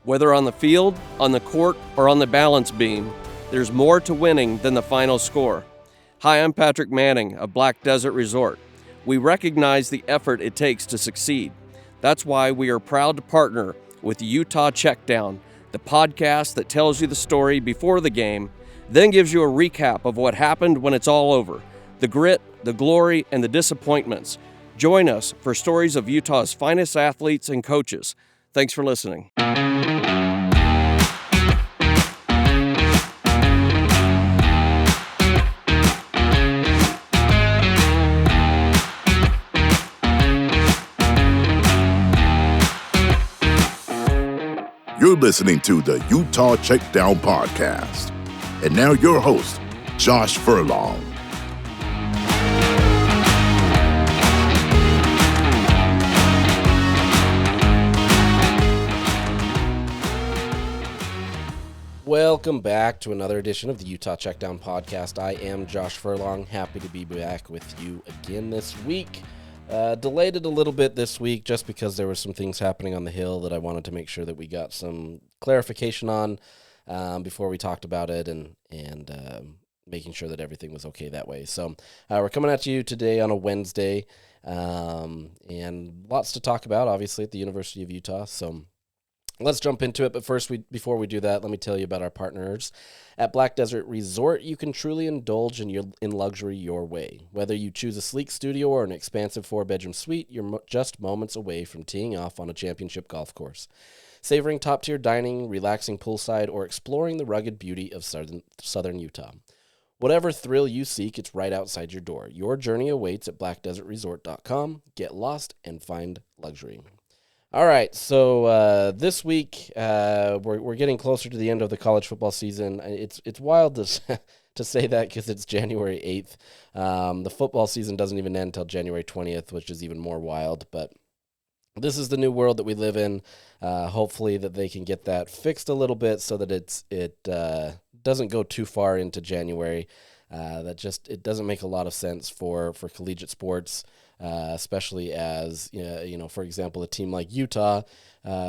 Whether on the field, on the court, or on the balance beam, there's more to winning than the final score. Hi, I'm Patrick Manning of Black Desert Resort. We recognize the effort it takes to succeed. That's why we are proud to partner with Utah Checkdown, the podcast that tells you the story before the game, then gives you a recap of what happened when it's all over, the grit, the glory, and the disappointments. Join us for stories of Utah's finest athletes and coaches. Thanks for listening. You're listening to the Utah Checkdown podcast. And now your host, Josh Furlong. Welcome back to another edition of the Utah Checkdown podcast. I am Josh Furlong. Happy to be back with you again this week. Delayed it a little bit this week just because there were some things happening on the Hill that I wanted to make sure that we got some clarification on before we talked about it and making sure that everything was okay that way. So we're coming at you today on a Wednesday and lots to talk about, obviously, at the University of Utah. So let's jump into it, but first, before we do that, let me tell you about our partners. At Black Desert Resort, you can truly indulge in luxury your way. Whether you choose a sleek studio or an expansive 4-bedroom suite, you're just moments away from teeing off on a championship golf course. Savoring top-tier dining, relaxing poolside, or exploring the rugged beauty of southern Utah. Whatever thrill you seek, it's right outside your door. Your journey awaits at blackdesertresort.com. Get lost and find luxury. All right, so this week we're getting closer to the end of the college football season. It's wild to say that because it's January 8th. The football season doesn't even end until January 20th, which is even more wild. But this is the new world that we live in. Hopefully that they can get that fixed a little bit so that it doesn't go too far into January. It doesn't make a lot of sense for collegiate sports. Especially as, for example, a team like Utah,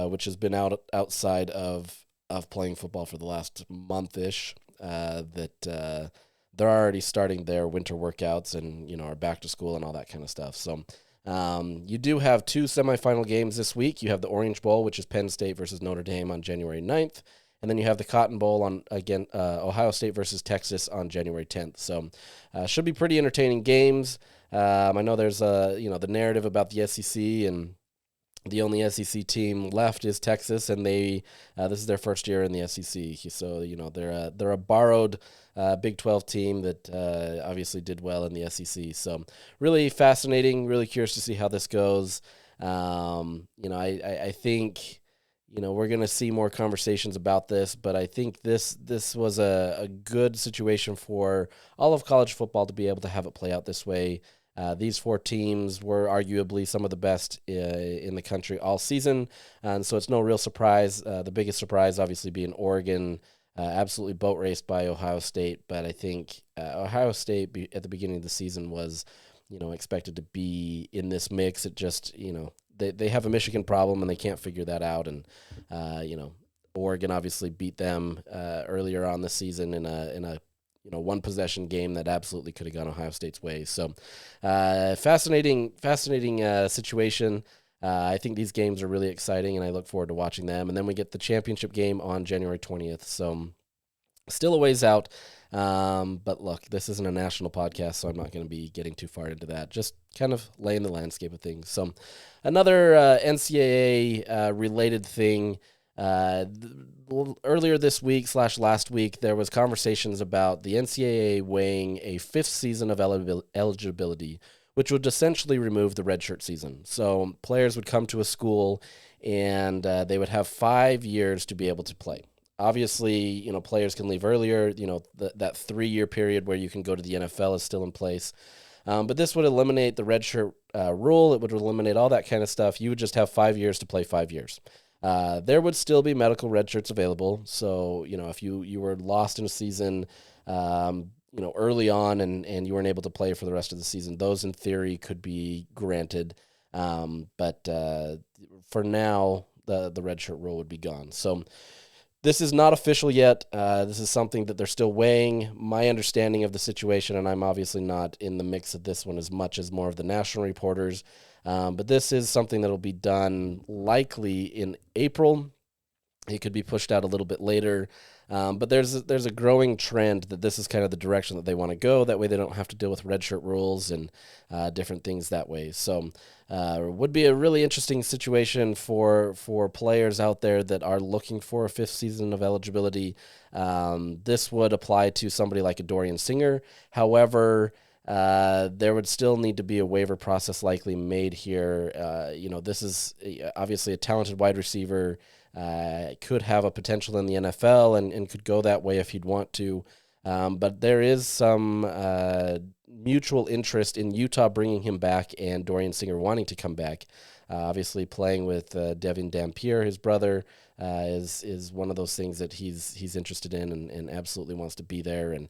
which has been outside of playing football for the last month-ish, that they're already starting their winter workouts and, are back to school and all that kind of stuff. So you do have two semifinal games this week. You have the Orange Bowl, which is Penn State versus Notre Dame on January 9th. And then you have the Cotton Bowl on, Ohio State versus Texas on January 10th. So should be pretty entertaining games. I know there's the narrative about the SEC, and the only SEC team left is Texas, and this is their first year in the SEC. So they're a borrowed Big 12 team that obviously did well in the SEC. So really fascinating. Really curious to see how this goes. I think we're going to see more conversations about this, but I think this was a good situation for all of college football to be able to have it play out this way. These four teams were arguably some of the best in the country all season, and so it's no real surprise. The biggest surprise obviously being Oregon, absolutely boat raced by Ohio State, but I think Ohio State at the beginning of the season was, expected to be in this mix. It just, they have a Michigan problem and they can't figure that out, and Oregon obviously beat them earlier on this season in a one possession game that absolutely could have gone Ohio State's way. So fascinating situation. I think these games are really exciting, and I look forward to watching them. And then we get the championship game on January 20th. So still a ways out. But look, this isn't a national podcast, so I'm not going to be getting too far into that. Just kind of laying the landscape of things. So another NCAA related thing. Earlier this week / last week, there was conversations about the NCAA weighing a 5th season of eligibility, which would essentially remove the redshirt season. So players would come to a school and they would have 5 years to be able to play. Obviously, players can leave earlier. That 3-year period where you can go to the NFL is still in place. But this would eliminate the redshirt rule. It would eliminate all that kind of stuff. You would just have 5 years to play 5 years. There would still be medical red shirts available. So, if you were lost in a season, early on and you weren't able to play for the rest of the season, those in theory could be granted. But for now, the redshirt rule would be gone. So this is not official yet. This is something that they're still weighing. My understanding of the situation, and I'm obviously not in the mix of this one as much as more of the national reporters, but this is something that will be done likely in April. It could be pushed out a little bit later. But there's a growing trend that this is kind of the direction that they want to go. That way they don't have to deal with redshirt rules and different things that way. So would be a really interesting situation for players out there that are looking for a fifth season of eligibility. This would apply to somebody like a Dorian Singer. However, there would still need to be a waiver process likely made here. This is obviously a talented wide receiver. Could have a potential in the NFL and could go that way if he'd want to. But there is some mutual interest in Utah bringing him back and Dorian Singer wanting to come back. Obviously, playing with Devin Dampier, his brother, is one of those things that he's interested in and absolutely wants to be there. And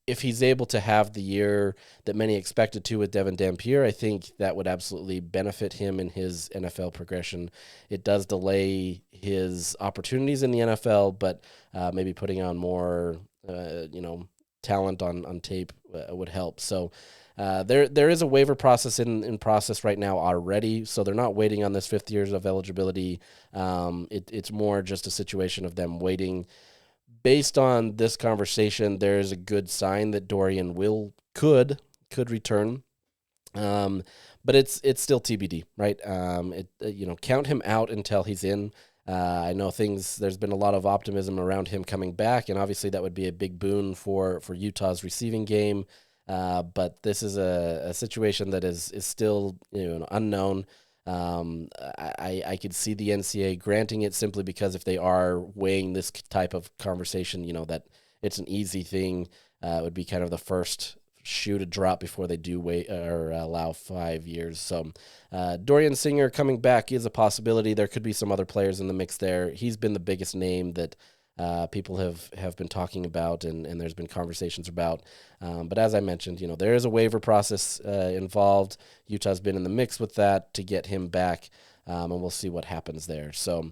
if he's able to have the year that many expected to with Devin Dampier, I think that would absolutely benefit him in his NFL progression. It does delay his opportunities in the NFL, but maybe putting on more, talent on tape would help. So there is a waiver process in process right now already, so they're not waiting on this 5th years of eligibility. It's more just a situation of them waiting. Based on this conversation, there is a good sign that Dorian could return, but it's still TBD, right? Count him out until he's in. I know there's been a lot of optimism around him coming back, and obviously that would be a big boon for Utah's receiving game. But this is a situation that is still unknown. I could see the NCAA granting it simply because if they are weighing this type of conversation, that it's an easy thing. It would be kind of the first shoe to drop before they do wait or allow 5 years. So Dorian Singer coming back is a possibility. There could be some other players in the mix there. He's been the biggest name that people have been talking about and there's been conversations about. But as I mentioned, there is a waiver process involved. Utah's been in the mix with that to get him back, and we'll see what happens there. So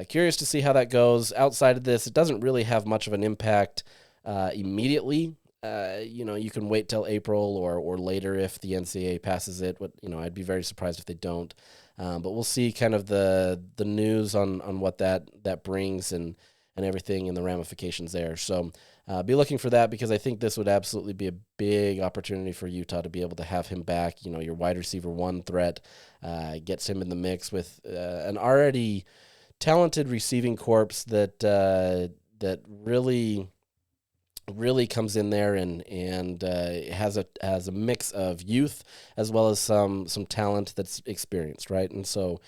curious to see how that goes. Outside of this, it doesn't really have much of an impact immediately. You can wait till April or later if the NCAA passes it. I'd be very surprised if they don't. But we'll see kind of the news on what that brings and everything and the ramifications there. So be looking for that because I think this would absolutely be a big opportunity for Utah to be able to have him back. Your wide receiver one threat gets him in the mix with an already talented receiving corps that really comes in there and has a mix of youth as well as some talent that's experienced, right? And so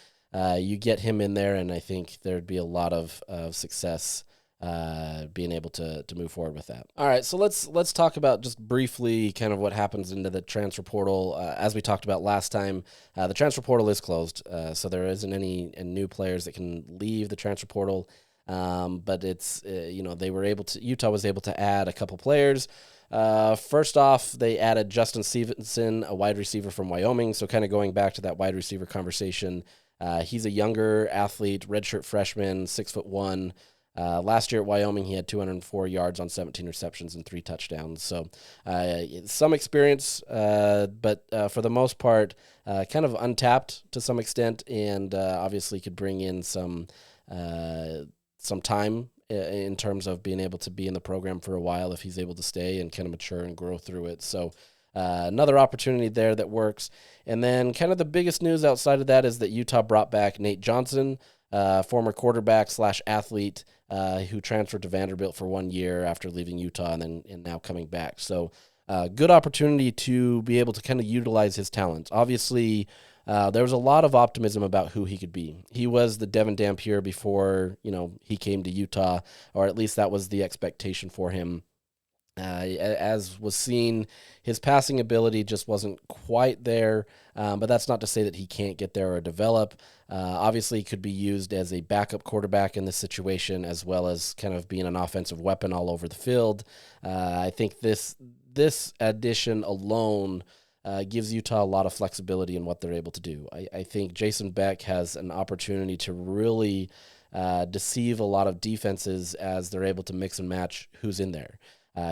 you get him in there, and I think there'd be a lot of success being able to move forward with that. All right, so let's talk about just briefly kind of what happens into the transfer portal. As we talked about last time, the transfer portal is closed, so there isn't any new players that can leave the transfer portal. But it's Utah was able to add a couple players. First off, they added Justin Stevenson, a wide receiver from Wyoming. So kind of going back to that wide receiver conversation, he's a younger athlete, redshirt freshman, 6'1". Last year at Wyoming, he had 204 yards on 17 receptions and 3 touchdowns. So some experience, but for the most part, kind of untapped to some extent, and obviously could bring in some time in terms of being able to be in the program for a while if he's able to stay and kind of mature and grow through it. So another opportunity there that works. And then kind of the biggest news outside of that is that Utah brought back Nate Johnson, former quarterback / athlete who transferred to Vanderbilt for 1 year after leaving Utah and now coming back. So good opportunity to be able to kind of utilize his talent. Obviously, there was a lot of optimism about who he could be. He was the Devin Dampier before, he came to Utah, or at least that was the expectation for him. As was seen, his passing ability just wasn't quite there, but that's not to say that he can't get there or develop. Obviously, he could be used as a backup quarterback in this situation, as well as kind of being an offensive weapon all over the field. I think this addition alone gives Utah a lot of flexibility in what they're able to do. I think Jason Beck has an opportunity to really deceive a lot of defenses as they're able to mix and match who's in there.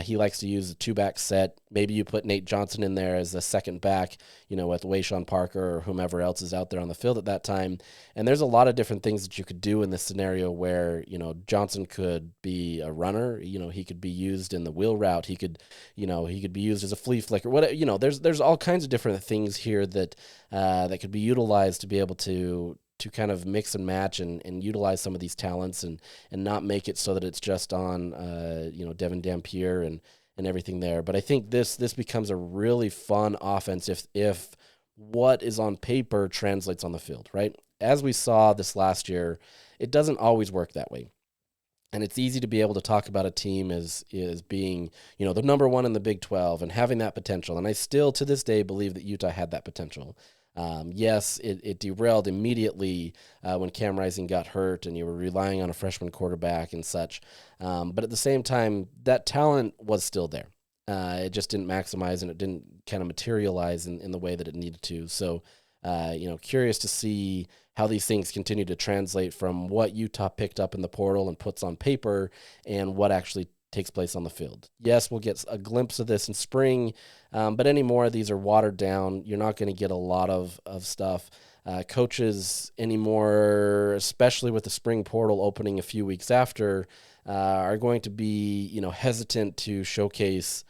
He likes to use a two-back set. Maybe you put Nate Johnson in there as the second back, with Wayshawn Parker or whomever else is out there on the field at that time. And there's a lot of different things that you could do in this scenario where, Johnson could be a runner. He could be used in the wheel route. He could be used as a flea flicker. There's all kinds of different things here that could be utilized to be able to kind of mix and match and utilize some of these talents and not make it so that it's just on, Devin Dampier and everything there. But I think this becomes a really fun offense if what is on paper translates on the field, right? As we saw this last year, it doesn't always work that way. And it's easy to be able to talk about a team as being, the number one in the Big 12 and having that potential. And I still, to this day, believe that Utah had that potential. Yes, it derailed immediately when Cam Rising got hurt and you were relying on a freshman quarterback and such. But at the same time, that talent was still there. It just didn't maximize and it didn't kind of materialize in the way that it needed to. So, curious to see how these things continue to translate from what Utah picked up in the portal and puts on paper and what actually takes place on the field. Yes, we'll get a glimpse of this in spring, but any more of these are watered down. You're not going to get a lot of stuff. Coaches anymore, especially with the spring portal opening a few weeks after, are going to be hesitant to showcase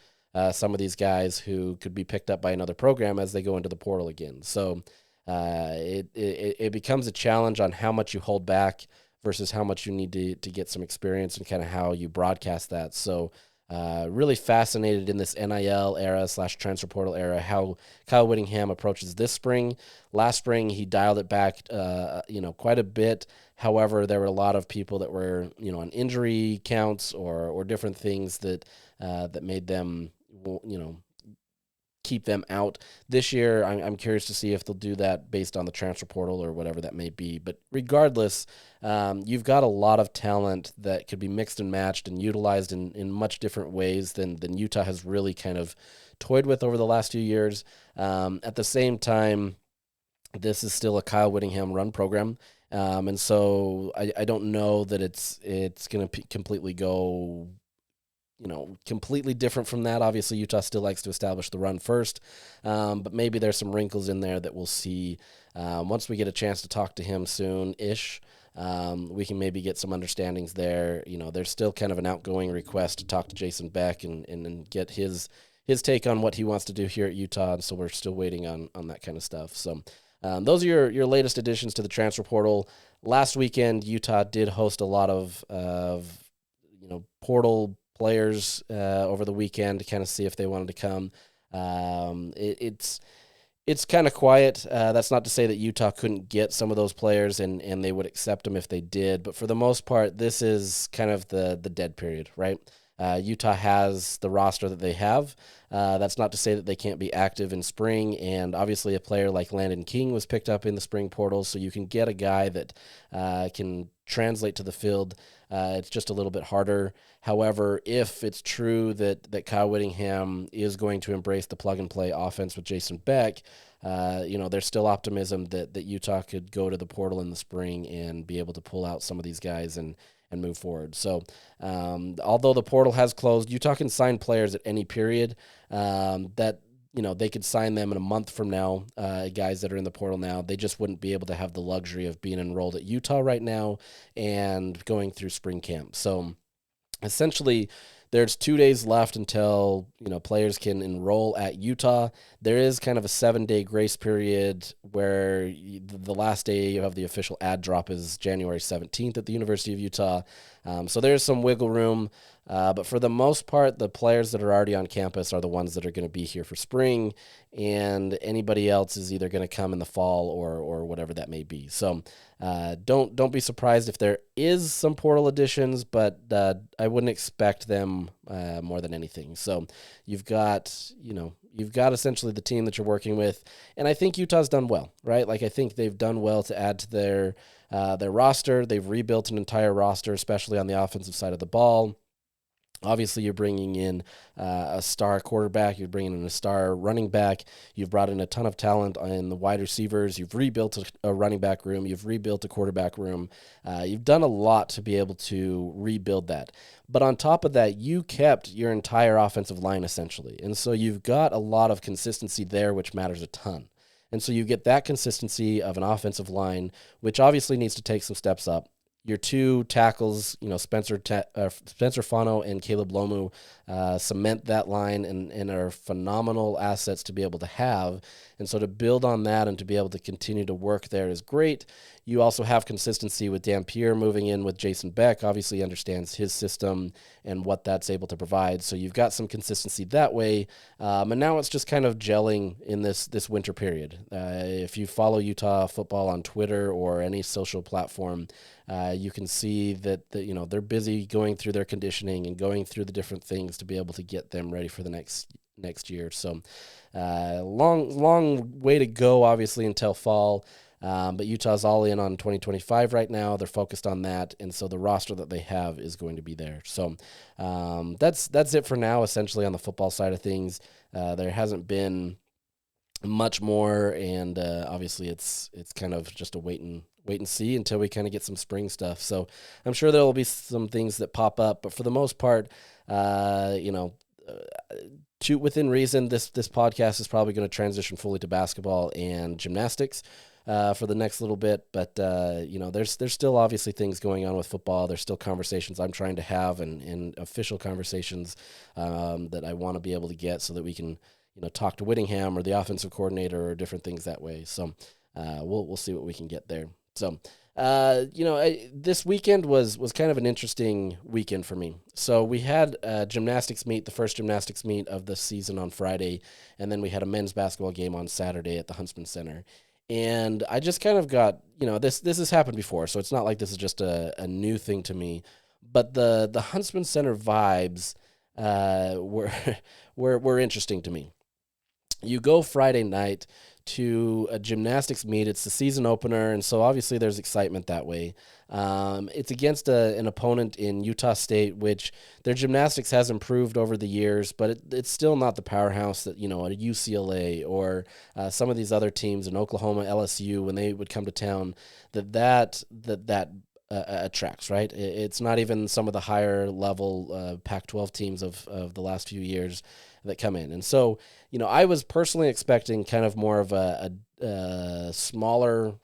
some of these guys who could be picked up by another program as they go into the portal again. So it becomes a challenge on how much you hold back versus how much you need to get some experience and kind of how you broadcast that. So really fascinated in this NIL era / transfer portal era, how Kyle Whittingham approaches this spring. Last spring, he dialed it back, quite a bit. However, there were a lot of people that were, on injury counts or different things that made them, keep them out. This year, I'm curious to see if they'll do that based on the transfer portal or whatever that may be. But regardless, you've got a lot of talent that could be mixed and matched and utilized in much different ways than Utah has really kind of toyed with over the last few years. At the same time, this is still a Kyle Whittingham run program. And so I don't know that it's going to completely go completely different from that. Obviously, Utah still likes to establish the run first, but maybe there's some wrinkles in there that we'll see once we get a chance to talk to him soon-ish. We can maybe get some understandings there. There's still kind of an outgoing request to talk to Jason Beck and get his take on what he wants to do here at Utah, and so we're still waiting on that kind of stuff. So those are your latest additions to the transfer portal. Last weekend, Utah did host a lot of portal players over the weekend to kind of see if they wanted to come. It's kind of quiet. That's not to say that Utah couldn't get some of those players and they would accept them if they did. But for the most part, this is kind of the dead period, right? Utah has the roster that they have. That's not to say that they can't be active in spring. And obviously a player like Landon King was picked up in the spring portal, so you can get a guy that can translate to the field. It's just a little bit harder. However, if it's true that Kyle Whittingham is going to embrace the plug-and-play offense with Jason Beck, there's still optimism that Utah could go to the portal in the spring and be able to pull out some of these guys and move forward. So although the portal has closed, Utah can sign players at any period that they could sign them in a month from now, guys that are in the portal now. They just wouldn't be able to have the luxury of being enrolled at Utah right now and going through spring camp. So essentially, there's 2 days left until players can enroll at Utah. There is kind of a 7-day grace period where the last day of the official ad drop is January 17th at the University of Utah. So there's some wiggle room. But for the most part, the players that are already on campus are the ones that are going to be here for spring, and anybody else is either going to come in the fall or whatever that may be. So don't be surprised if there is some portal additions, but I wouldn't expect them more than anything. So you've got essentially the team that you're working with, and I think Utah's done well, right? Like I think they've done well to add to their roster. They've rebuilt an entire roster, especially on the offensive side of the ball. Obviously, you're bringing in a star quarterback. You're bringing in a star running back. You've brought in a ton of talent in the wide receivers. You've rebuilt a running back room. You've rebuilt a quarterback room. You've done a lot to be able to rebuild that. But on top of that, you kept your entire offensive line, essentially. And so you've got a lot of consistency there, which matters a ton. And so you get that consistency of an offensive line, which obviously needs to take some steps up. Your two tackles, Spencer Fano and Caleb Lomu, cement that line and are phenomenal assets to be able to have. And so to build on that and to be able to continue to work there is great. You also have consistency with Dampier moving in with Jason Beck. Obviously understands his system and what that's able to provide. So you've got some consistency that way. And now it's just kind of gelling in this winter period. If you follow Utah football on Twitter or any social platform, you can see that they're busy going through their conditioning and going through the different things to be able to get them ready for the next year. So long way to go, obviously, until fall. But Utah's all in on 2025 right now. They're focused on that, and so the roster that they have is going to be there. So that's it for now, essentially, on the football side of things. There hasn't been much more, and obviously it's kind of just a wait and see until we kind of get some spring stuff. So I'm sure there will be some things that pop up, but for the most part, within reason, this podcast is probably going to transition fully to basketball and gymnastics for the next little bit. But there's still obviously things going on with football. There's still conversations I'm trying to have and official conversations that I want to be able to get so that we can talk to Whittingham or the offensive coordinator or different things that way. So we'll see what we can get there. So, this weekend was kind of an interesting weekend for me. So we had a gymnastics meet, the first gymnastics meet of the season on Friday, and then we had a men's basketball game on Saturday at the Huntsman Center. And I just kind of got, this has happened before, so it's not like this is just a new thing to me. But the Huntsman Center vibes were interesting to me. You go Friday night to a gymnastics meet. It's the season opener, and so obviously there's excitement that way. It's against an opponent in Utah State, which their gymnastics has improved over the years, but it's still not the powerhouse that, a UCLA or some of these other teams in Oklahoma, LSU, when they would come to town, that attracts, right? It's not even some of the higher level Pac-12 teams of the last few years that come in. And so, I was personally expecting kind of more of a smaller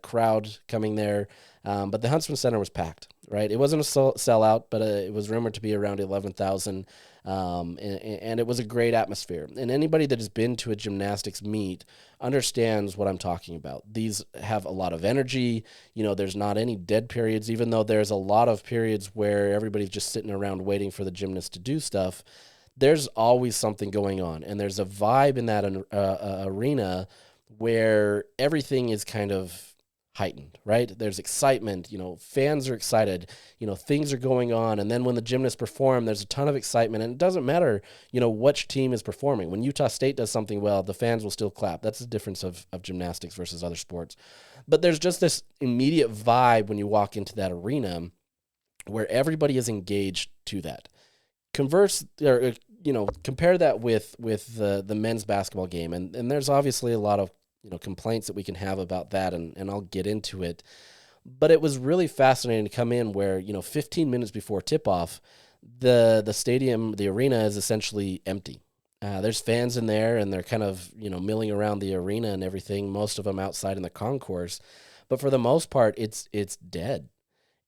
crowd coming there, but the Huntsman Center was packed, right? It wasn't a sellout, but it was rumored to be around 11,000, and it was a great atmosphere. And anybody that has been to a gymnastics meet understands what I'm talking about. These have a lot of energy. There's not any dead periods, even though there's a lot of periods where everybody's just sitting around waiting for the gymnast to do stuff. There's always something going on, and there's a vibe in that arena where everything is kind of heightened, right? There's excitement, fans are excited, things are going on, and then when the gymnasts perform, there's a ton of excitement, and it doesn't matter, which team is performing. When Utah State does something well, the fans will still clap. That's the difference of gymnastics versus other sports. But there's just this immediate vibe when you walk into that arena where everybody is engaged to that. Compare that with the men's basketball game, and there's obviously a lot of complaints that we can have about that, and I'll get into it. But it was really fascinating to come in where 15 minutes before tip-off, the stadium, the arena is essentially empty. There's fans in there, and they're kind of milling around the arena and everything. Most of them outside in the concourse, but for the most part, it's dead,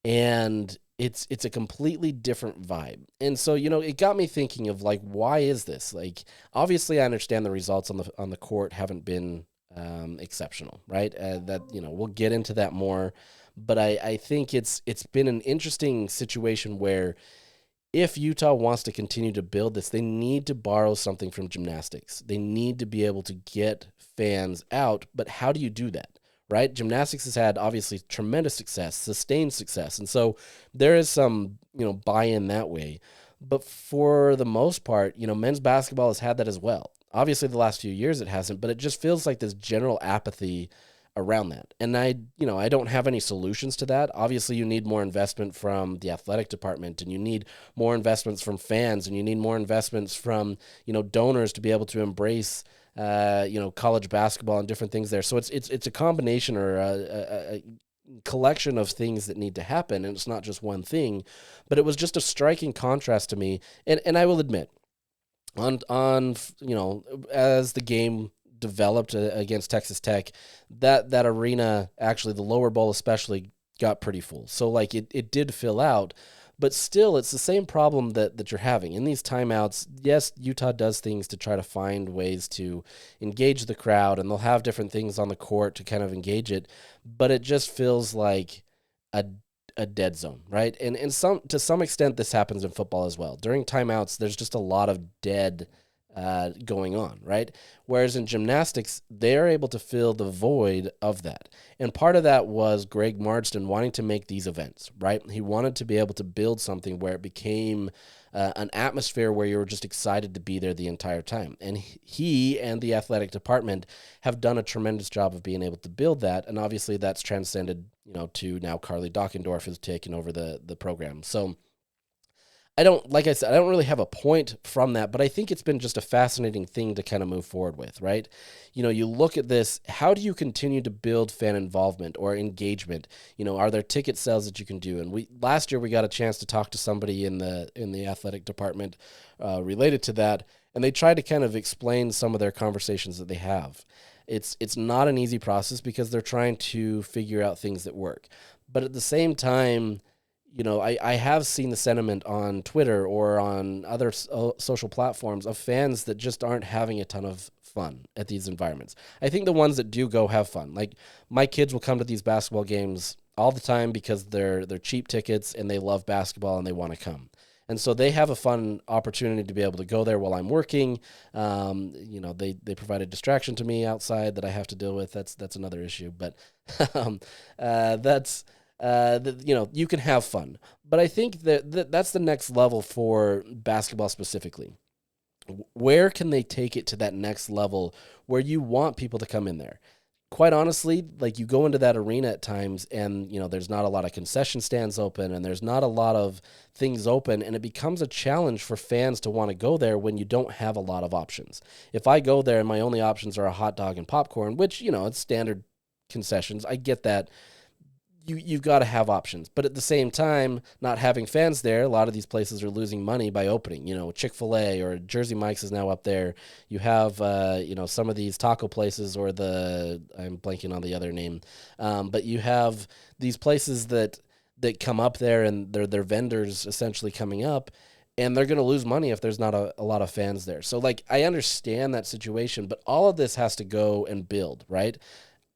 and it's a completely different vibe. And so, it got me thinking of why is this? Obviously I understand the results on the court haven't been exceptional, right? We'll get into that more, but I think it's been an interesting situation where if Utah wants to continue to build this, they need to borrow something from gymnastics. They need to be able to get fans out, but how do you do that? Right? Gymnastics has had obviously tremendous success, sustained success. And so there is some, buy-in that way. But for the most part, men's basketball has had that as well. Obviously the last few years it hasn't, but it just feels like this general apathy around that. And I don't have any solutions to that. Obviously, you need more investment from the athletic department, and you need more investments from fans, and you need more investments from, donors to be able to embrace, college basketball and different things there. So it's a combination or a collection of things that need to happen, and it's not just one thing. But it was just a striking contrast to me. And I will admit, on as the game developed against Texas Tech, that arena, actually the lower bowl especially, got pretty full. So like it did fill out, but still it's the same problem that you're having in these timeouts. Yes, Utah does things to try to find ways to engage the crowd, and they'll have different things on the court to kind of engage it, but it just feels like a dead zone, right? And to some extent this happens in football as well. During timeouts, there's just a lot of dead going on, right? Whereas in gymnastics, they're able to fill the void of that. And part of that was Greg Marsden wanting to make these events, right? He wanted to be able to build something where it became an atmosphere where you were just excited to be there the entire time. And he and the athletic department have done a tremendous job of being able to build that. And obviously that's transcended, to now Carly Dockendorf is taking over the program. So like I said, I don't really have a point from that, but I think it's been just a fascinating thing to kind of move forward with, right? You look at this, how do you continue to build fan involvement or engagement? Are there ticket sales that you can do? And last year we got a chance to talk to somebody in the athletic department related to that, and they tried to kind of explain some of their conversations that they have. It's not an easy process because they're trying to figure out things that work. But at the same time, I have seen the sentiment on Twitter or on other social platforms of fans that just aren't having a ton of fun at these environments. I think the ones that do go have fun, like my kids will come to these basketball games all the time because they're cheap tickets and they love basketball and they want to come. And so they have a fun opportunity to be able to go there while I'm working. They provide a distraction to me outside that I have to deal with. That's another issue, but you can have fun. But I think that's the next level for basketball specifically. Where can they take it to that next level where you want people to come in there? Quite honestly, like you go into that arena at times and, there's not a lot of concession stands open and there's not a lot of things open, and it becomes a challenge for fans to want to go there when you don't have a lot of options. If I go there and my only options are a hot dog and popcorn, which, it's standard concessions, I get that. You've got to have options. But at the same time, not having fans there, a lot of these places are losing money by opening. Chick-fil-A or Jersey Mike's is now up there. You have, some of these taco places or I'm blanking on the other name. But you have these places that come up there and they're vendors essentially coming up, and they're going to lose money if there's not a lot of fans there. So, I understand that situation, but all of this has to go and build, right?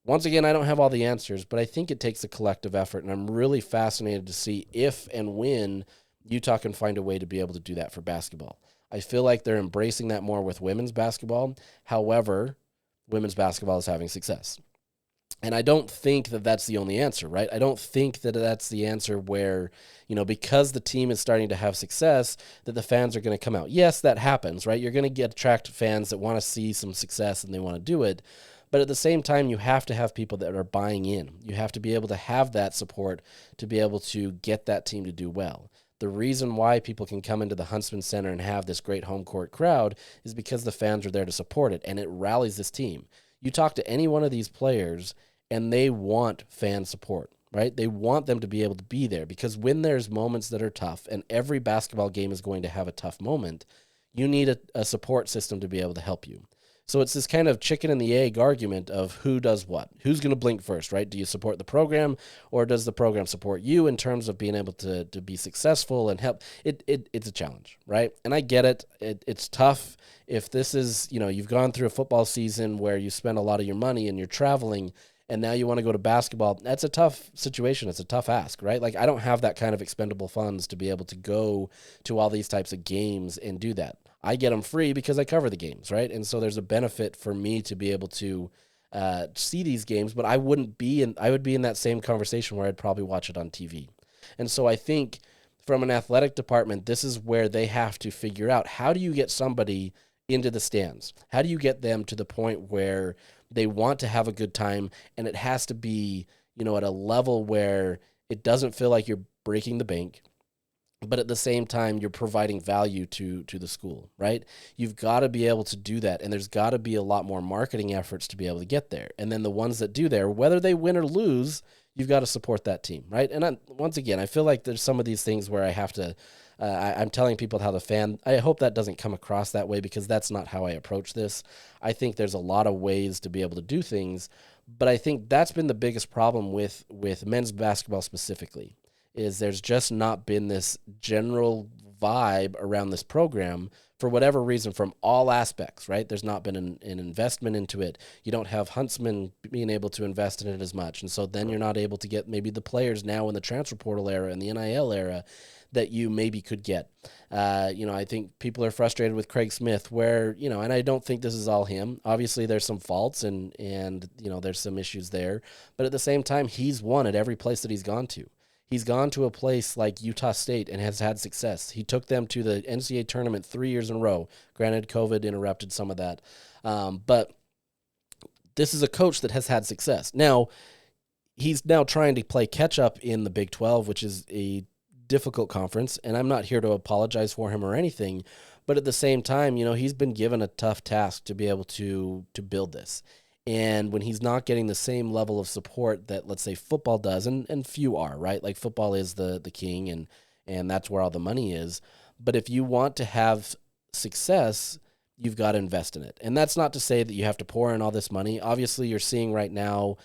Once again, I don't have all the answers, but I think it takes a collective effort, and I'm really fascinated to see if and when Utah can find a way to be able to do that for basketball. I feel like they're embracing that more with women's basketball. However, women's basketball is having success. And I don't think that that's the only answer, right? I don't think that that's the answer where, because the team is starting to have success, that the fans are going to come out. Yes, that happens, right? You're going to attract fans that want to see some success and they want to do it. But at the same time, you have to have people that are buying in. You have to be able to have that support to be able to get that team to do well. The reason why people can come into the Huntsman Center and have this great home court crowd is because the fans are there to support it, and it rallies this team. You talk to any one of these players, and they want fan support, right? They want them to be able to be there, because when there's moments that are tough, and every basketball game is going to have a tough moment, you need a support system to be able to help you. So it's this kind of chicken and the egg argument of who does what. Who's going to blink first, right? Do you support the program, or does the program support you in terms of being able to be successful and help? It's a challenge, right? And I get it. It's tough. If this is, you've gone through a football season where you spend a lot of your money and you're traveling, and now you want to go to basketball, that's a tough situation. It's a tough ask, right? I don't have that kind of expendable funds to be able to go to all these types of games and do that. I get them free because I cover the games, right? And so there's a benefit for me to be able to see these games, but I would be in that same conversation where I'd probably watch it on TV. And so I think from an athletic department, this is where they have to figure out, how do you get somebody into the stands? How do you get them to the point where they want to have a good time, and it has to be, at a level where it doesn't feel like you're breaking the bank, but at the same time, you're providing value to the school, right? You've got to be able to do that, and there's got to be a lot more marketing efforts to be able to get there. And then the ones that do there, whether they win or lose, you've got to support that team, right? And once again, I feel like there's some of these things where I have to, I'm telling people how the fan, I hope that doesn't come across that way, because that's not how I approach this. I think there's a lot of ways to be able to do things, but I think that's been the biggest problem with men's basketball specifically, is there's just not been this general vibe around this program for whatever reason from all aspects, right? There's not been an investment into it. You don't have Huntsman being able to invest in it as much. And so then you're not able to get maybe the players now in the transfer portal era and the NIL era that you maybe could get. I think people are frustrated with Craig Smith where, and I don't think this is all him. Obviously there's some faults and there's some issues there, but at the same time, he's won at every place that he's gone to. He's gone to a place like Utah State and has had success. He took them to the NCAA tournament 3 years in a row. Granted, COVID interrupted some of that. But this is a coach that has had success. Now, he's now trying to play catch-up in the Big 12, which is a difficult conference, and I'm not here to apologize for him or anything, but at the same time, he's been given a tough task to be able to build this. And when he's not getting the same level of support that, let's say, football does, and few are, right? Like football is the king, and that's where all the money is. But if you want to have success, you've got to invest in it. And that's not to say that you have to pour in all this money. Obviously, you're seeing right now,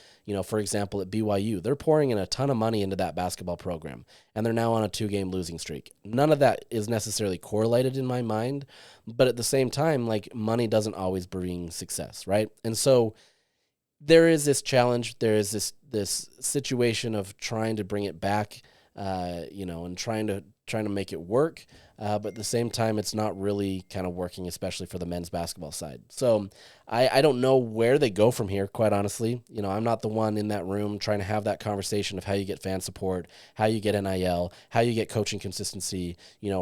for example, at BYU, they're pouring in a ton of money into that basketball program, and they're now on a 2-game losing streak. None of that is necessarily correlated in my mind, but at the same time, like, money doesn't always bring success, right? And so there is this challenge. There is this situation of trying to bring it back, and trying to make it work. But at the same time, it's not really kind of working, especially for the men's basketball side. So I don't know where they go from here, quite honestly. I'm not the one in that room trying to have that conversation of how you get fan support, how you get NIL, how you get coaching consistency,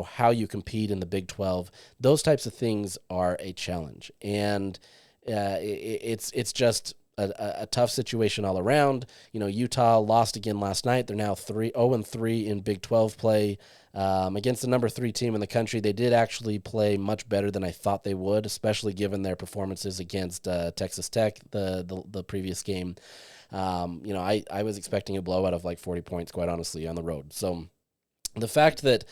how you compete in the Big 12. Those types of things are a challenge. And it's just a tough situation all around. Utah lost again last night. They're now 0-3 in Big 12 play. Against the number 3 team in the country. They did actually play much better than I thought they would, especially given their performances against Texas Tech the previous game. I was expecting a blowout of like 40 points, quite honestly, on the road. So the fact that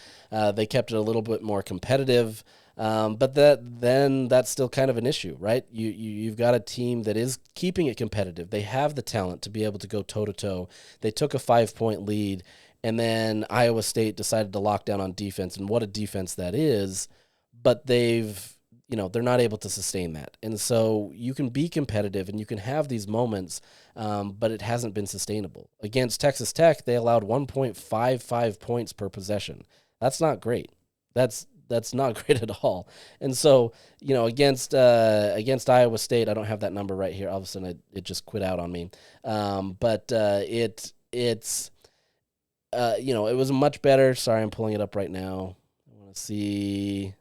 they kept it a little bit more competitive, but that's still kind of an issue, right? You've got a team that is keeping it competitive. They have the talent to be able to go toe-to-toe. They took a 5-point lead, and then Iowa State decided to lock down on defense, and what a defense that is, but they're not able to sustain that. And so you can be competitive and you can have these moments, but it hasn't been sustainable. Against Texas Tech, they allowed 1.55 points per possession. That's not great. That's not great at all. And so, against Iowa State, I don't have that number right here. All of a sudden, it just quit out on me. It was much better. Sorry, I'm pulling it up right now. I want to see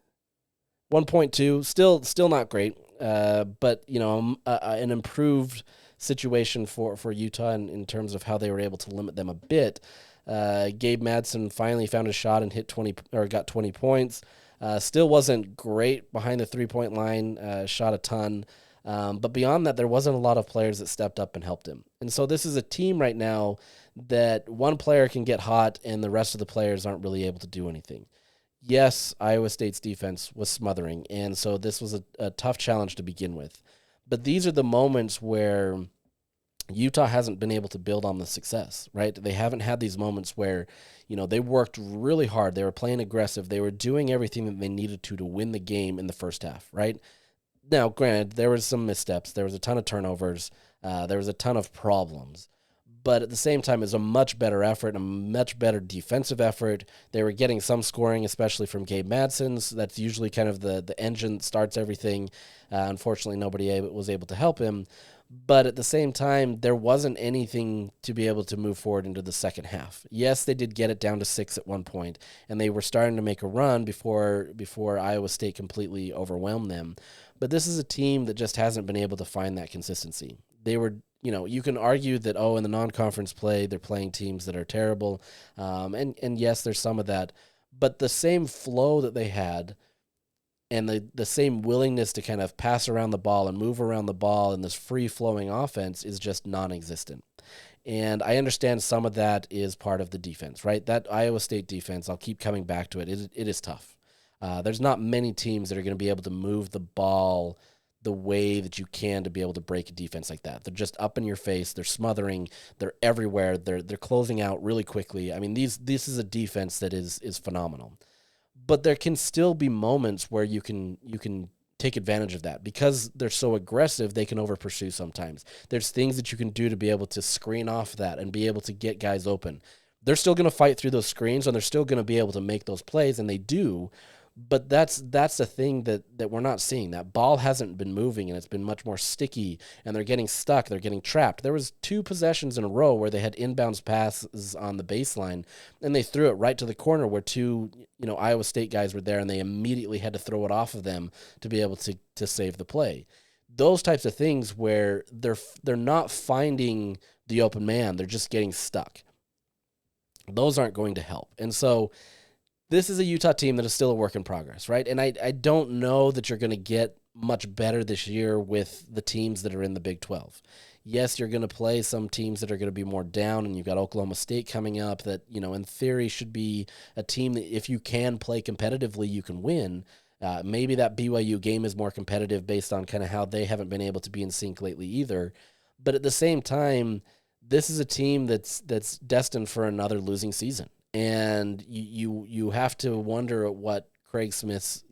1.2. Still not great, but an improved situation for Utah in terms of how they were able to limit them a bit. Gabe Madsen finally found a shot and got 20 points. Still wasn't great behind the 3-point line. Shot a ton. But beyond that, there wasn't a lot of players that stepped up and helped him. And so this is a team right now that one player can get hot and the rest of the players aren't really able to do anything. Yes, Iowa State's defense was smothering, and so this was a tough challenge to begin with. But these are the moments where Utah hasn't been able to build on the success, right? They haven't had these moments where, they worked really hard. They were playing aggressive. They were doing everything that they needed to win the game in the first half, right? Now, granted, there was some missteps. There was a ton of turnovers. There was a ton of problems. But at the same time, it was a much better effort, a much better defensive effort. They were getting some scoring, especially from Gabe Madsen. So that's usually kind of the engine that starts everything. Unfortunately, nobody was able to help him. But at the same time, there wasn't anything to be able to move forward into the second half. Yes, they did get it down to 6 at one point, and they were starting to make a run before Iowa State completely overwhelmed them. But this is a team that just hasn't been able to find that consistency. They were, you can argue that, in the non-conference play, they're playing teams that are terrible. And yes, there's some of that. But the same flow that they had and the same willingness to kind of pass around the ball and move around the ball in this free-flowing offense is just non-existent. And I understand some of that is part of the defense, right? That Iowa State defense, I'll keep coming back to it. It is tough. There's not many teams that are going to be able to move the ball the way that you can to be able to break a defense like that. They're just up in your face. They're smothering. They're everywhere. They're closing out really quickly. I mean, this is a defense that is phenomenal. But there can still be moments where you can take advantage of that. Because they're so aggressive, they can over-pursue sometimes. There's things that you can do to be able to screen off that and be able to get guys open. They're still going to fight through those screens, and they're still going to be able to make those plays, and they do. But that's the thing that we're not seeing. That ball hasn't been moving, and it's been much more sticky, and they're getting stuck. They're getting trapped. There was 2 possessions in a row where they had inbounds passes on the baseline, and they threw it right to the corner where 2 Iowa State guys were there, and they immediately had to throw it off of them to be able to save the play. Those types of things where they're not finding the open man. They're just getting stuck. Those aren't going to help. And so this is a Utah team that is still a work in progress, right? And I don't know that you're going to get much better this year with the teams that are in the Big 12. Yes, you're going to play some teams that are going to be more down, and you've got Oklahoma State coming up that, in theory should be a team that if you can play competitively, you can win. Maybe that BYU game is more competitive based on kind of how they haven't been able to be in sync lately either. But at the same time, this is a team that's destined for another losing season. And you have to wonder what Craig Smith's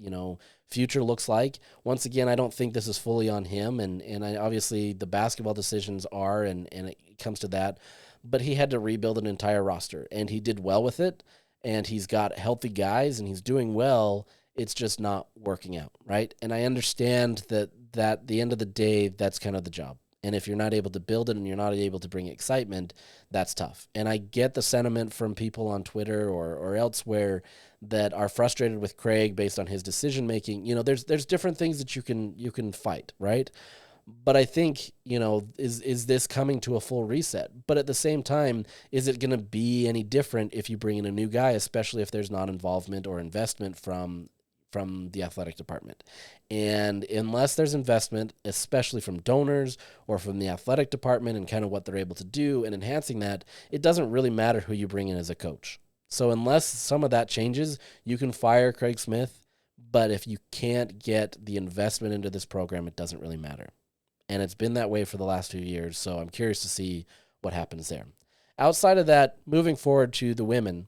future looks like. Once again, I don't think this is fully on him, and obviously the basketball decisions are, and it comes to that. But he had to rebuild an entire roster, and he did well with it. And he's got healthy guys, and he's doing well. It's just not working out, right? And I understand that at the end of the day, that's kind of the job. And if you're not able to build it and you're not able to bring excitement, that's tough. And I get the sentiment from people on Twitter or elsewhere that are frustrated with Craig based on his decision making. There's different things that you can fight, right? But I think, is this coming to a full reset? But at the same time, is it going to be any different if you bring in a new guy, especially if there's not involvement or investment from the athletic department? And unless there's investment, especially from donors or from the athletic department and kind of what they're able to do and enhancing that, it doesn't really matter who you bring in as a coach. So unless some of that changes, you can fire Craig Smith, but if you can't get the investment into this program, it doesn't really matter. And it's been that way for the last few years, so I'm curious to see what happens there. Outside of that, moving forward to the women,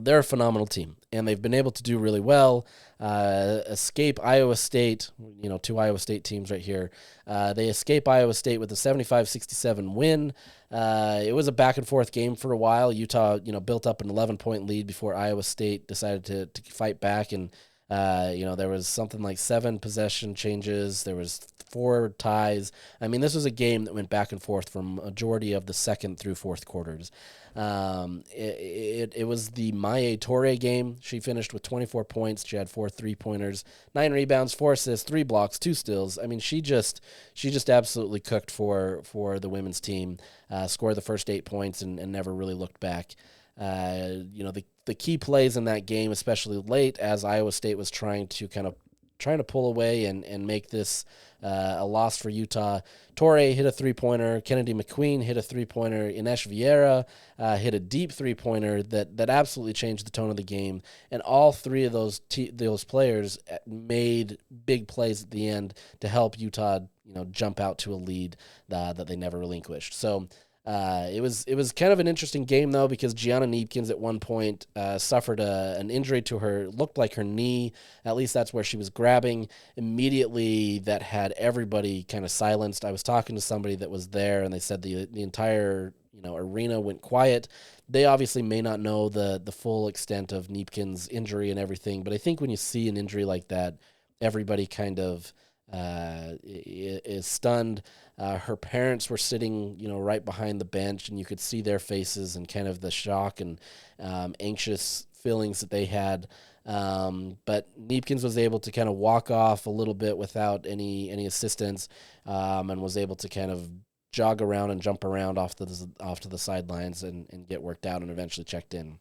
they're a phenomenal team, and they've been able to do really well. Escape Iowa State, 2 Iowa State teams right here. They escape Iowa State with a 75-67 win. It was a back-and-forth game for a while. Utah, built up an 11-point lead before Iowa State decided to fight back, and there was something like 7 possession changes. There was 4 ties. I mean, this was a game that went back and forth from majority of the second through fourth quarters. It was the Maya Torre game. She finished with 24 points. She had 4 3-pointers, 9 rebounds, 4 assists, 3 blocks, 2 steals. I mean, she just absolutely cooked for the women's team. Scored the first 8 points and never really looked back. The key plays in that game, especially late, as Iowa State was trying to pull away and make this a loss for Utah. Torre hit a 3-pointer. Kennedy McQueen hit a 3-pointer. Ines Vieira hit a deep 3-pointer that absolutely changed the tone of the game. And all 3 of those players made big plays at the end to help Utah, jump out to a lead that they never relinquished. So it was kind of an interesting game, though, because Gianna Neepkins at one point suffered an injury to her, looked like her knee. At least that's where she was grabbing. Immediately, that had everybody kind of silenced. I was talking to somebody that was there, and they said the entire arena went quiet. They obviously may not know the full extent of Neepkins' injury and everything, but I think when you see an injury like that, everybody kind of is stunned. Her parents were sitting, right behind the bench, and you could see their faces and kind of the shock and anxious feelings that they had. But Neepkins was able to kind of walk off a little bit without any assistance, and was able to kind of jog around and jump around off to the sidelines and get worked out and eventually checked in.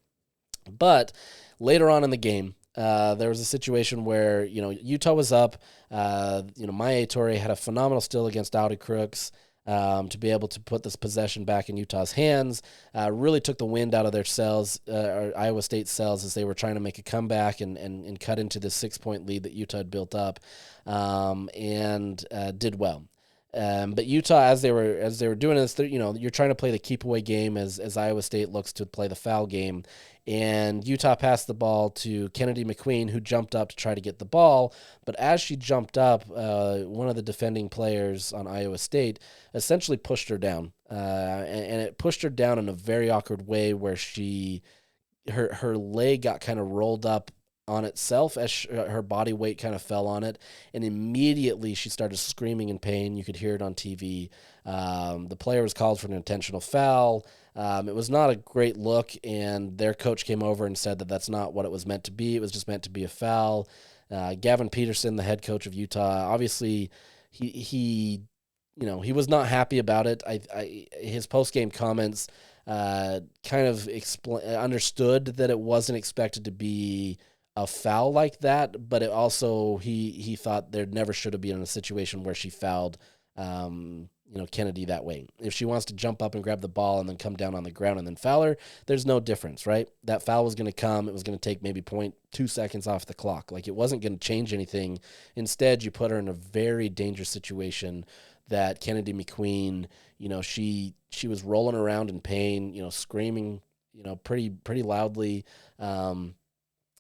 But later on in the game, there was a situation where, Utah was up. Maya Torre had a phenomenal steal against Audi Crooks to be able to put this possession back in Utah's hands. Really took the wind out of their sails, or Iowa State's sails, as they were trying to make a comeback and cut into the 6-point lead that Utah had built up, and did well. But Utah, as they were doing this, you're trying to play the keep away game as Iowa State looks to play the foul game, and Utah passed the ball to Kennedy McQueen, who jumped up to try to get the ball. But as she jumped up, one of the defending players on Iowa State essentially pushed her down, and it pushed her down in a very awkward way, where her leg got kind of rolled up on itself as her body weight kind of fell on it, and immediately she started screaming in pain. You could hear it on TV. The player was called for an intentional foul. It was not a great look, and their coach came over and said that that's not what it was meant to be. It was just meant to be a foul. Gavin Peterson, the head coach of Utah, obviously he was not happy about it. His post-game comments kind of understood that it wasn't expected to be a foul like that, but it also he thought there never should have been a situation where she fouled Kennedy that way. If she wants to jump up and grab the ball and then come down on the ground and then foul her, there's no difference, right? That foul was going to come. It was going to take maybe 0.2 seconds off the clock. Like, it wasn't going to change anything. Instead, you put her in a very dangerous situation that Kennedy McQueen, she was rolling around in pain, screaming, pretty loudly,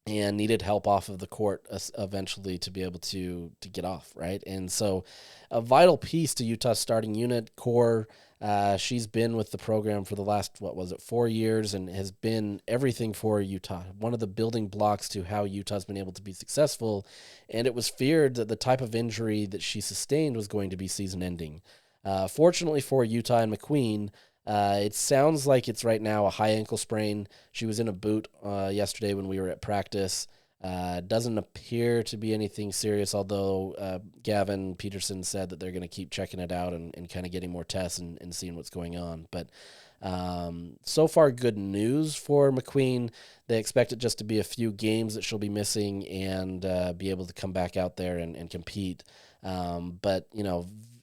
and needed help off of the court eventually to be able to get off, right? And so a vital piece to Utah's starting unit core. She's been with the program for the last, 4 years, and has been everything for Utah. One of the building blocks to how Utah's been able to be successful, and it was feared that the type of injury that she sustained was going to be season-ending. Fortunately for Utah and McQueen, it sounds like it's right now a high ankle sprain. She was in a boot yesterday when we were at practice. Doesn't appear to be anything serious, although Gavin Peterson said that they're going to keep checking it out and kind of getting more tests and seeing what's going on. But so far, good news for McQueen. They expect it just to be a few games that she'll be missing and be able to come back out there and compete. But,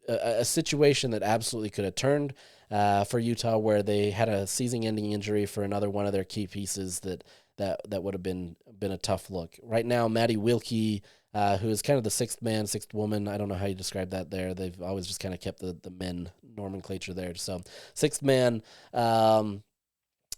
a situation that absolutely could have turned for Utah, where they had a season-ending injury for another one of their key pieces that would have been a tough look. Right now, Maddie Wilkie, who is kind of the sixth man, sixth woman, I don't know how you describe that there. They've always just kind of kept the men nomenclature there. So sixth man,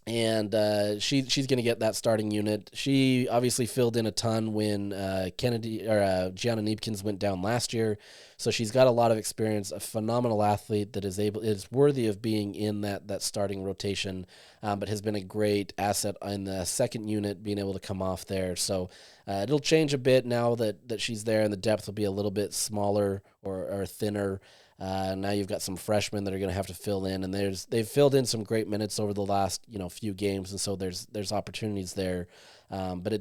and she's going to get that starting unit. She obviously filled in a ton when Gianna Neepkins went down last year, so she's got a lot of experience. A phenomenal athlete that is worthy of being in that starting rotation, but has been a great asset in the second unit, being able to come off there. So it'll change a bit now that she's there, and the depth will be a little bit smaller or thinner. Now you've got some freshmen that are going to have to fill in, and they've filled in some great minutes over the last few games, and so there's opportunities there. But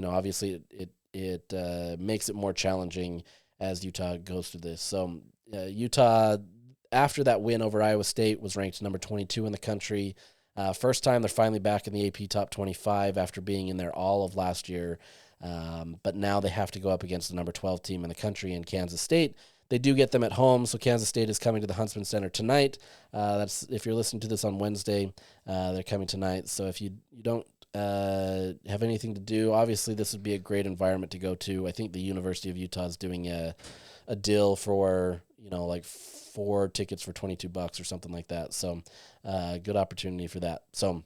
obviously it makes it more challenging as Utah goes through this. So Utah, after that win over Iowa State, was ranked number 22 in the country. First time they're finally back in the AP top 25 after being in there all of last year. But now they have to go up against the number 12 team in the country in Kansas State. They do get them at home, so Kansas State is coming to the Huntsman Center tonight. That's if you're listening to this on Wednesday, they're coming tonight. So if you don't have anything to do, obviously this would be a great environment to go to. I think the University of Utah is doing a deal for like 4 tickets for $22 or something like that. So good opportunity for that. So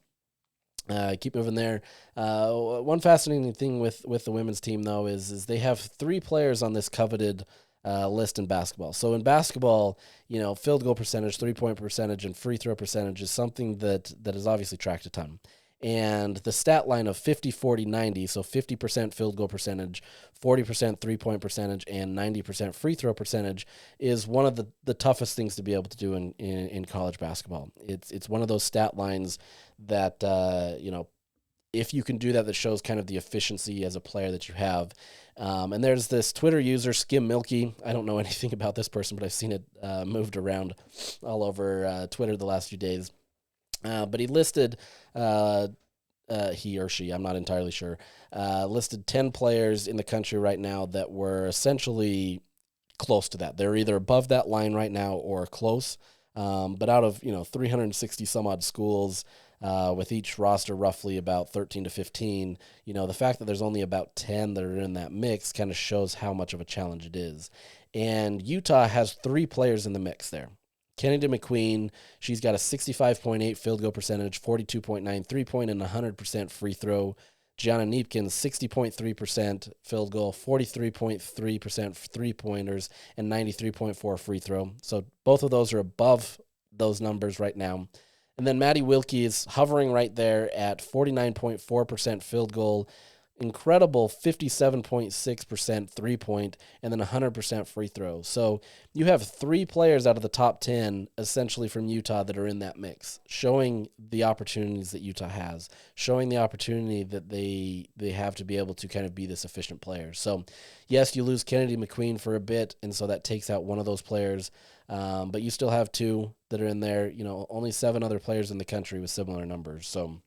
keep moving there. One fascinating thing with the women's team, though, is they have 3 players on this coveted list in basketball. So in basketball, field goal percentage, 3-point percentage, and free throw percentage is something that is obviously tracked a ton. And the stat line of 50, 40, 90, so 50% field goal percentage, 40% three-point percentage, and 90% free throw percentage is one of the toughest things to be able to do in college basketball. It's one of those stat lines that, if you can do that shows kind of the efficiency as a player that you have. And there's this Twitter user, Skim Milky. I don't know anything about this person, but I've seen it moved around all over Twitter the last few days. But he listed, he or she, I'm not entirely sure, listed 10 players in the country right now that were essentially close to that. They're either above that line right now or close. But out of 360 some odd schools, with each roster roughly about 13 to 15, the fact that there's only about 10 that are in that mix kind of shows how much of a challenge it is. And Utah has 3 players in the mix there. Kennedy McQueen, she's got a 65.8 field goal percentage, 42.9 three-point, and 100% free throw. Gianna Niepkin, 60.3% field goal, 43.3% three-pointers, and 93.4 free throw. So both of those are above those numbers right now. And then Maddie Wilkie is hovering right there at 49.4% field goal, incredible 57.6% three-point, and then 100% free throw. So you have 3 players out of the top 10 essentially from Utah that are in that mix, showing the opportunities that Utah has, showing the opportunity that they have to be able to kind of be this efficient player. So yes, you lose Kennedy McQueen for a bit, and so that takes out one of those players, but you still have 2 that are in there, only 7 other players in the country with similar numbers. So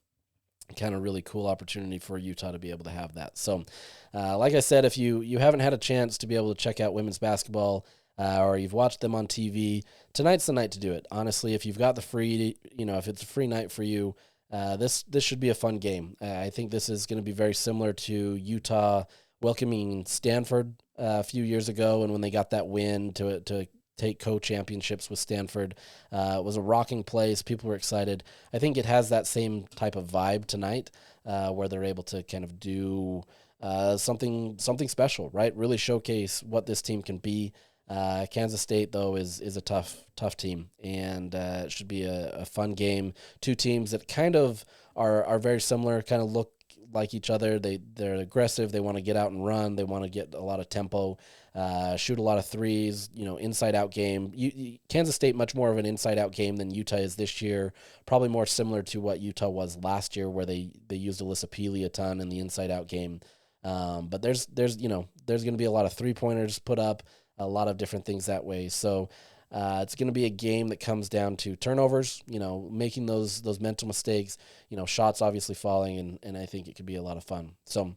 kind of really cool opportunity for Utah to be able to have that. So, like I said, if you haven't had a chance to be able to check out women's basketball, or you've watched them on TV, tonight's the night to do it. Honestly, if you've got the free, if it's a free night for you, this should be a fun game. I think this is going to be very similar to Utah welcoming Stanford a few years ago, and when they got that win to take co-championships with Stanford. It was a rocking place. People were excited. I think it has that same type of vibe tonight, where they're able to kind of do something special, right? Really showcase what this team can be. Kansas State, though, is a tough team, and it should be a fun game. 2 teams that kind of are very similar, kind of look like each other. They're aggressive. They want to get out and run. They want to get a lot of tempo, shoot a lot of threes, inside-out game. Kansas State, much more of an inside-out game than Utah is this year, probably more similar to what Utah was last year, where they used Alyssa Peely a ton in the inside-out game. But there's going to be a lot of three-pointers put up, a lot of different things that way. So it's going to be a game that comes down to turnovers, making those mental mistakes, shots obviously falling, and I think it could be a lot of fun. So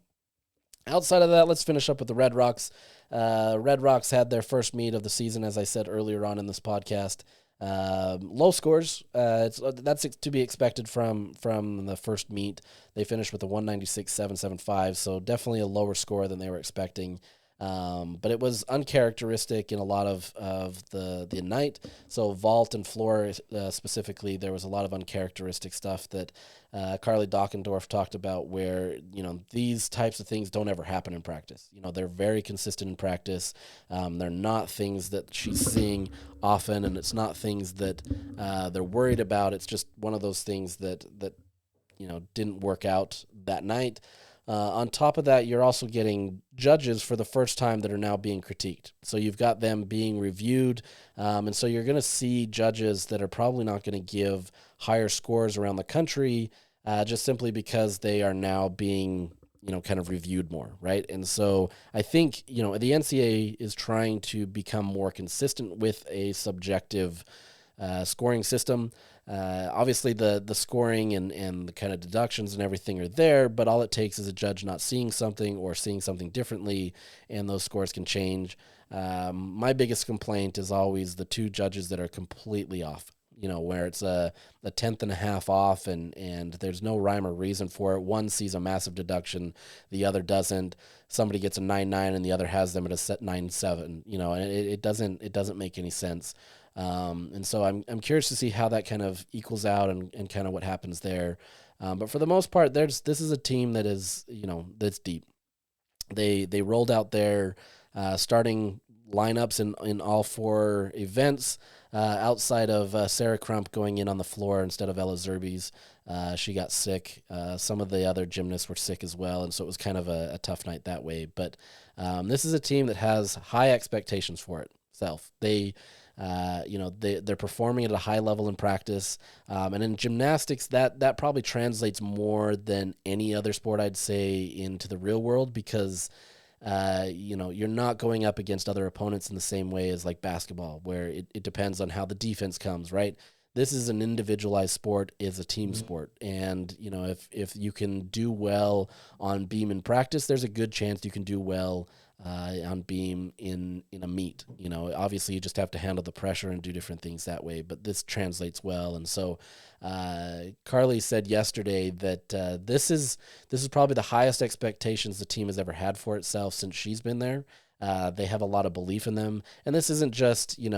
outside of that, let's finish up with the Red Rocks. Red Rocks had their first meet of the season, as I said earlier on in this podcast. Low scores. That's to be expected from the first meet. They finished with a 196.775, so definitely a lower score than they were expecting. But it was uncharacteristic in a lot of the night. So vault and floor specifically, there was a lot of uncharacteristic stuff that Carly Dockendorf talked about, where these types of things don't ever happen in practice. They're very consistent in practice. They're not things that she's seeing often, and it's not things that they're worried about. It's just one of those things that didn't work out that night. On top of that, you're also getting judges for the first time that are now being critiqued. So you've got them being reviewed, and so you're going to see judges that are probably not going to give higher scores around the country, just simply because they are now being, kind of reviewed more, right? And so I think, the NCAA is trying to become more consistent with a subjective scoring system. Obviously the scoring and the kind of deductions and everything are there, but all it takes is a judge not seeing something or seeing something differently, and those scores can change. My biggest complaint is always the 2 judges that are completely off, where it's a tenth and a half off, and there's no rhyme or reason for it. One sees a massive deduction, the other doesn't. Somebody gets a 9.9 and the other has them at a set 9.7, and it doesn't make any sense. And so I'm curious to see how that kind of equals out and kind of what happens there. But for the most part, this is a team that is, that's deep. They rolled out their starting lineups in all 4 events. outside of Sarah Crump going in on the floor instead of Ella Zerbes. She got sick. Some of the other gymnasts were sick as well, and so it was kind of a tough night that way. But this is a team that has high expectations for itself. They're performing at a high level in practice, and in gymnastics, that probably translates more than any other sport, I'd say, into the real world, because you're not going up against other opponents in the same way as like basketball, where it depends on how the defense comes, right? This is an individualized sport, is a team sport. And, if you can do well on beam in practice, there's a good chance you can do well on beam in a meet. Obviously you just have to handle the pressure and do different things that way, but this translates well. And so Carly said yesterday that this is probably the highest expectations the team has ever had for itself since she's been there. They have a lot of belief in them. And this isn't just, we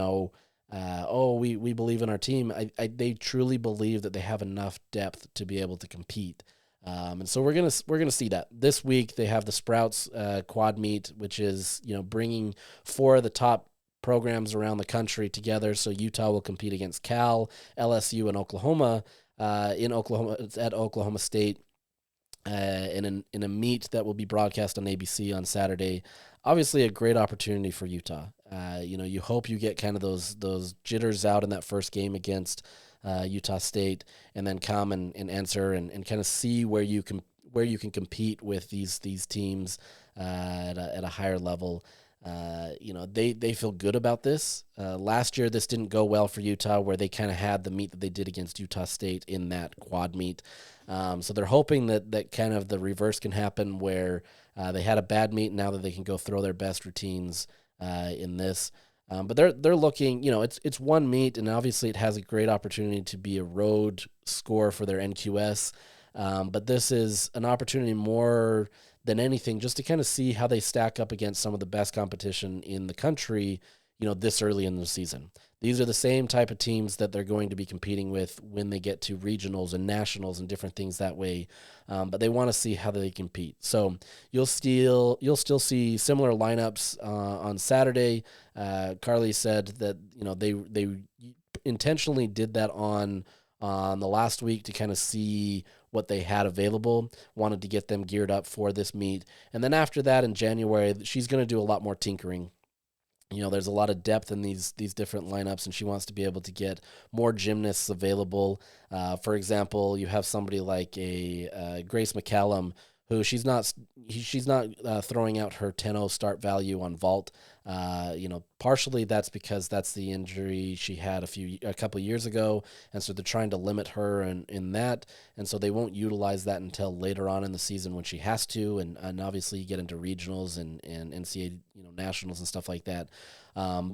believe in our team. They truly believe that they have enough depth to be able to compete. And so we're gonna see that this week. They have the Sprouts quad meet, which is bringing 4 of the top programs around the country together. So Utah will compete against Cal, LSU, and Oklahoma. It's at Oklahoma State, in a meet that will be broadcast on ABC on Saturday. Obviously, a great opportunity for Utah. You hope you get kind of those jitters out in that first game against Utah State, and then come and answer and kind of see where you can compete with these teams at a higher level. They feel good about this. Last year, this didn't go well for Utah, where they kind of had the meet that they did against Utah State in that quad meet. So they're hoping that kind of the reverse can happen, where they had a bad meet, and now that they can go throw their best routines in this. But they're looking, it's one meet, and obviously it has a great opportunity to be a road score for their NQS. But this is an opportunity more than anything just to kind of see how they stack up against some of the best competition in the country, this early in the season. These are the same type of teams that they're going to be competing with when they get to regionals and nationals and different things that way. But they want to see how they compete. So you'll still see similar lineups on Saturday. Carly said that they intentionally did that on the last week to kind of see what they had available, wanted to get them geared up for this meet. And then after that, in January, she's going to do a lot more tinkering. There's a lot of depth in these different lineups, and she wants to be able to get more gymnasts available. For example, you have somebody like a Grace McCallum, who she's not throwing out her 10-0 start value on vault. Partially that's because that's the injury she had a couple of years ago, and so they're trying to limit her in that, and so they won't utilize that until later on in the season when she has to, and obviously you get into regionals and NCAA nationals and stuff like that.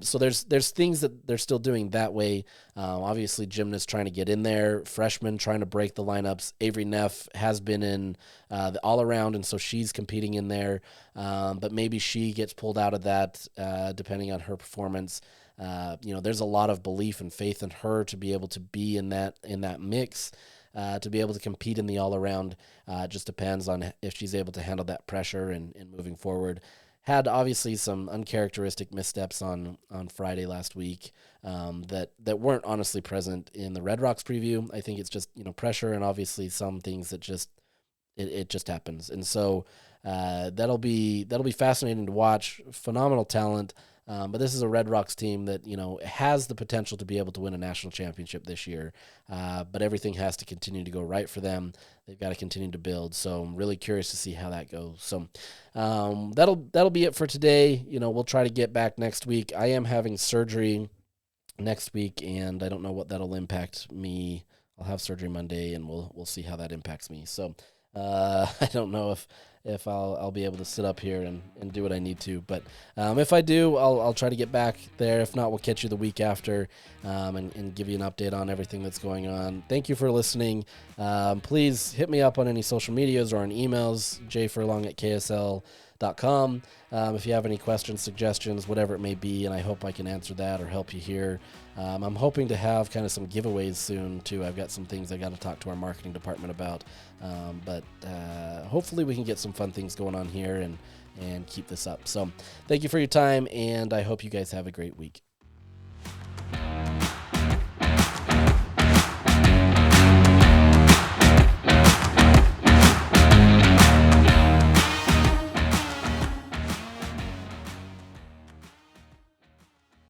So there's things that they're still doing that way. Obviously, gymnasts trying to get in there, freshmen trying to break the lineups. Avery Neff has been in the all-around, and so she's competing in there. But maybe she gets pulled out of that depending on her performance. There's a lot of belief and faith in her to be able to be in that mix, to be able to compete in the all-around. It just depends on if she's able to handle that pressure and moving forward. Had obviously some uncharacteristic missteps on Friday last week that weren't honestly present in the Red Rocks preview. I think it's just pressure, and obviously some things that just it just happens. And so that'll be fascinating to watch. Phenomenal talent. But this is a Red Rocks team that, has the potential to be able to win a national championship this year. But everything has to continue to go right for them. They've got to continue to build. So I'm really curious to see how that goes. So that'll be it for today. We'll try to get back next week. I am having surgery next week, and I don't know what that'll impact me. I'll have surgery Monday, and we'll see how that impacts me. So I don't know if I'll be able to sit up here and do what I need to. But if I do, I'll try to get back there. If not, we'll catch you the week after and give you an update on everything that's going on. Thank you for listening. Please hit me up on any social medias or on emails, jfurlong@ksl.com. If you have any questions, suggestions, whatever it may be, and I hope I can answer that or help you here. I'm hoping to have kind of some giveaways soon, too. I've got some things I got to talk to our marketing department about. But hopefully we can get some fun things going on here and keep this up. So thank you for your time, and I hope you guys have a great week.